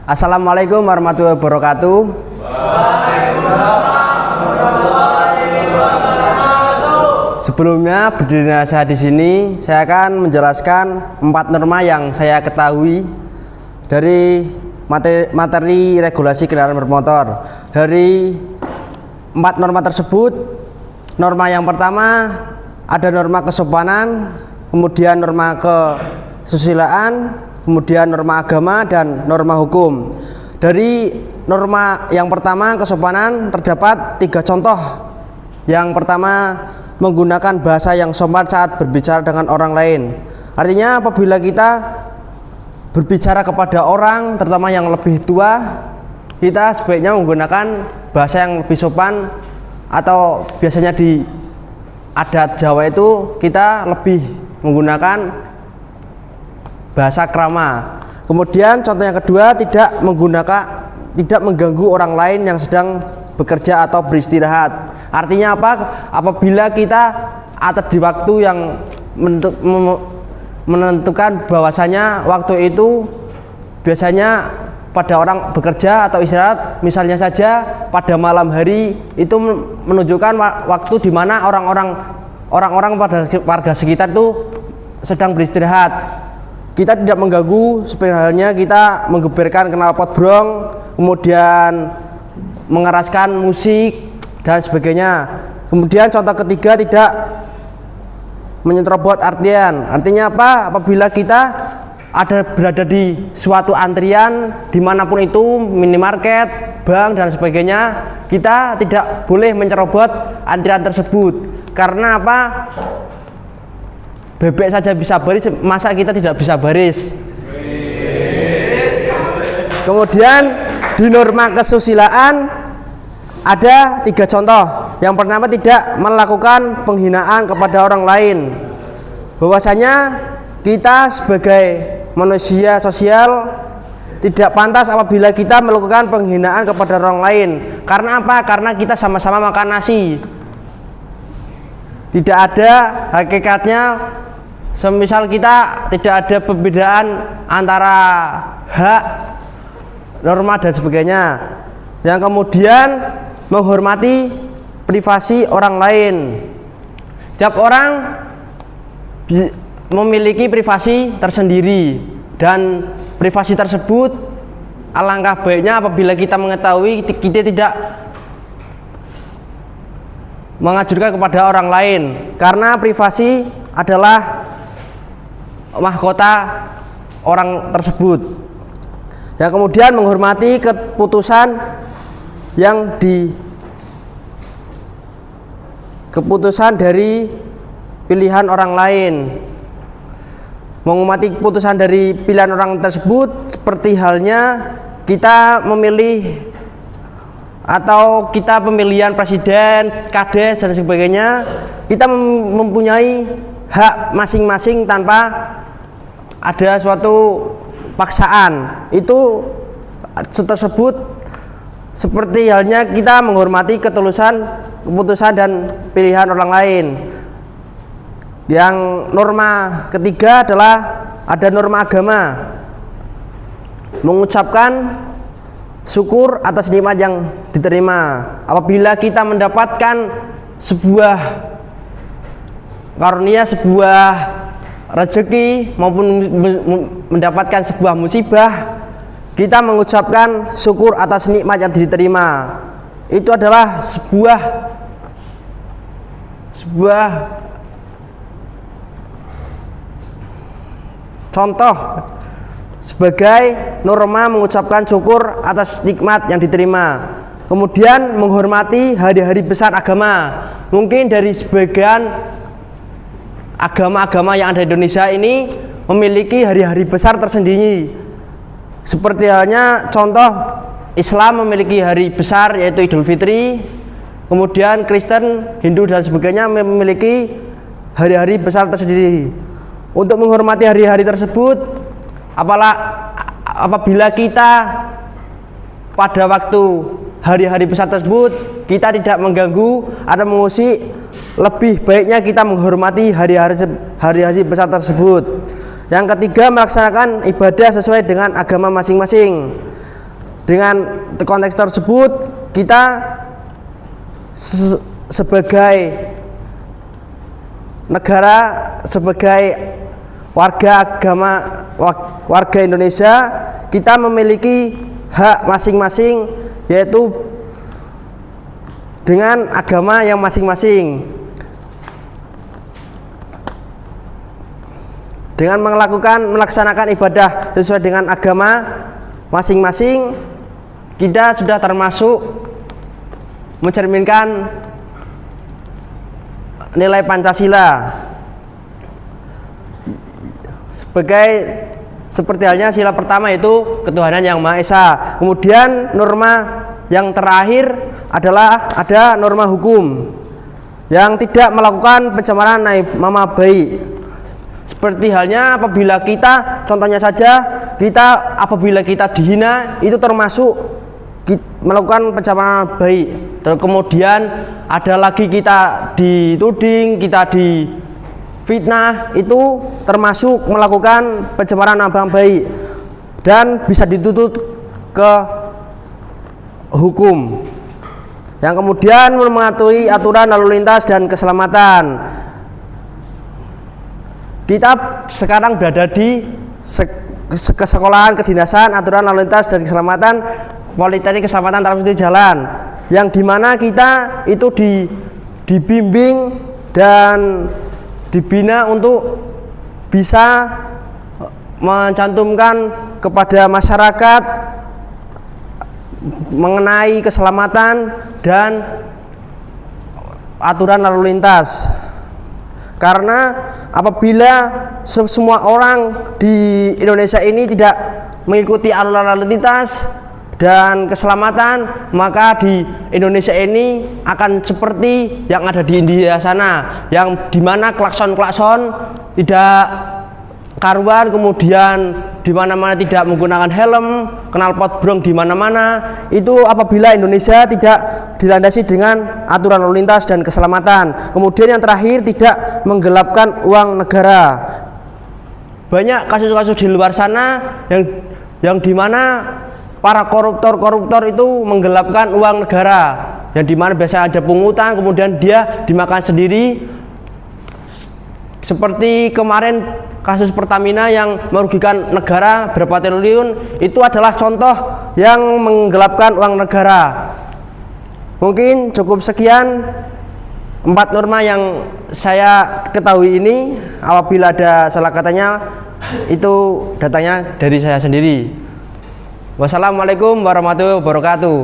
Assalamualaikum warahmatullahi wabarakatuh. Sebelumnya berdiri saya di sini, saya akan menjelaskan 4 norma yang saya ketahui dari materi regulasi kendaraan bermotor. Dari 4 norma tersebut, norma yang pertama ada norma kesopanan, kemudian norma kesusilaan, kemudian norma agama dan norma hukum. Dari norma yang pertama kesopanan terdapat 3 contoh. Yang pertama, menggunakan bahasa yang sopan saat berbicara dengan orang lain. Artinya apabila kita berbicara kepada orang, terutama yang lebih tua, kita sebaiknya menggunakan bahasa yang lebih sopan, atau biasanya di adat Jawa itu kita lebih menggunakan bahasa krama. Kemudian contoh yang kedua, tidak mengganggu orang lain yang sedang bekerja atau beristirahat. Artinya apa? Apabila kita ada di waktu yang menentukan bahwasanya waktu itu biasanya pada orang bekerja atau istirahat, misalnya saja pada malam hari, itu menunjukkan waktu di mana orang-orang pada warga sekitar itu sedang beristirahat. Kita tidak mengganggu, seperti halnya kita menggeberkan knalpot brong, kemudian mengeraskan musik dan sebagainya. Kemudian contoh ketiga, tidak menyerobot artian. Artinya apa? Apabila kita berada di suatu antrian dimanapun itu, minimarket, bank dan sebagainya, kita tidak boleh menyerobot antrian tersebut. Karena apa? Bebek saja bisa baris, masa kita tidak bisa baris? Kemudian di norma kesusilaan ada 3 contoh. Yang pertama, tidak melakukan penghinaan kepada orang lain. Bahwasanya kita sebagai manusia sosial tidak pantas apabila kita melakukan penghinaan kepada orang lain. Karena apa? Karena kita sama-sama makan nasi. Tidak ada hakikatnya, semisal kita tidak ada perbedaan antara hak, norma dan sebagainya. Yang kemudian menghormati privasi orang lain. Setiap orang memiliki privasi tersendiri, dan privasi tersebut alangkah baiknya apabila kita mengetahui, kita tidak mengajurkan kepada orang lain, karena privasi adalah mahkota orang tersebut. Yang kemudian menghormati keputusan dari pilihan orang lain. Menghormati keputusan dari pilihan orang tersebut seperti halnya kita memilih atau kita pemilihan presiden, kades dan sebagainya, kita mempunyai hak masing-masing tanpa ada suatu paksaan. Itu tersebut seperti halnya kita menghormati ketulusan keputusan dan pilihan orang lain. Yang norma ketiga adalah ada norma agama. Mengucapkan syukur atas nikmat yang diterima. Apabila kita mendapatkan sebuah karunia, sebuah rezeki maupun mendapatkan sebuah musibah, kita mengucapkan syukur atas nikmat yang diterima. Itu adalah sebuah contoh sebagai norma mengucapkan syukur atas nikmat yang diterima. Kemudian menghormati hari-hari besar agama. Mungkin dari sebagian agama-agama yang ada di Indonesia ini memiliki hari-hari besar tersendiri. Seperti halnya contoh Islam memiliki hari besar yaitu Idul Fitri. Kemudian Kristen, Hindu dan sebagainya memiliki hari-hari besar tersendiri. Untuk menghormati hari-hari tersebut, apabila kita pada waktu hari-hari besar tersebut kita tidak mengganggu atau mengusik, lebih baiknya kita menghormati hari-hari besar tersebut. Yang ketiga, melaksanakan ibadah sesuai dengan agama masing-masing. Dengan konteks tersebut kita sebagai negara, sebagai warga Indonesia, kita memiliki hak masing-masing, yaitu dengan agama yang masing-masing. Dengan melaksanakan ibadah sesuai dengan agama masing-masing, kita sudah termasuk mencerminkan nilai Pancasila. Seperti halnya sila pertama itu ketuhanan yang Maha Esa. Kemudian norma yang terakhir adalah ada norma hukum yang tidak melakukan pencemaran nama baik. Seperti halnya apabila kita, contohnya saja, apabila kita dihina, itu termasuk melakukan pencemaran nama baik. Dan kemudian ada lagi kita dituding, kita difitnah, itu termasuk melakukan pencemaran nama baik dan bisa dituntut ke hukum. Yang kemudian mematuhi aturan lalu lintas dan keselamatan. Kita sekarang berada di kesekolahan kedinasan aturan lalu lintas dan keselamatan Politeknik Keselamatan Transportasi Jalan, yang dimana kita itu dibimbing dan dibina untuk bisa mencantumkan kepada masyarakat mengenai keselamatan dan aturan lalu lintas. Karena apabila semua orang di Indonesia ini tidak mengikuti aturan lalu lintas dan keselamatan, maka di Indonesia ini akan seperti yang ada di India sana, yang dimana klakson-klakson tidak karuan, kemudian di mana-mana tidak menggunakan helm, knalpot brong di mana-mana. Itu apabila Indonesia tidak dilandasi dengan aturan lalu lintas dan keselamatan. Kemudian yang terakhir, tidak menggelapkan uang negara. Banyak kasus-kasus di luar sana yang dimana para koruptor itu menggelapkan uang negara, yang dimana biasanya ada pungutan, kemudian dia dimakan sendiri. Seperti kemarin kasus Pertamina yang merugikan negara berapa triliun, itu adalah contoh yang menggelapkan uang negara. Mungkin cukup sekian 4 norma yang saya ketahui ini. Apabila ada salah katanya, itu datanya dari saya sendiri. Wassalamualaikum warahmatullahi wabarakatuh.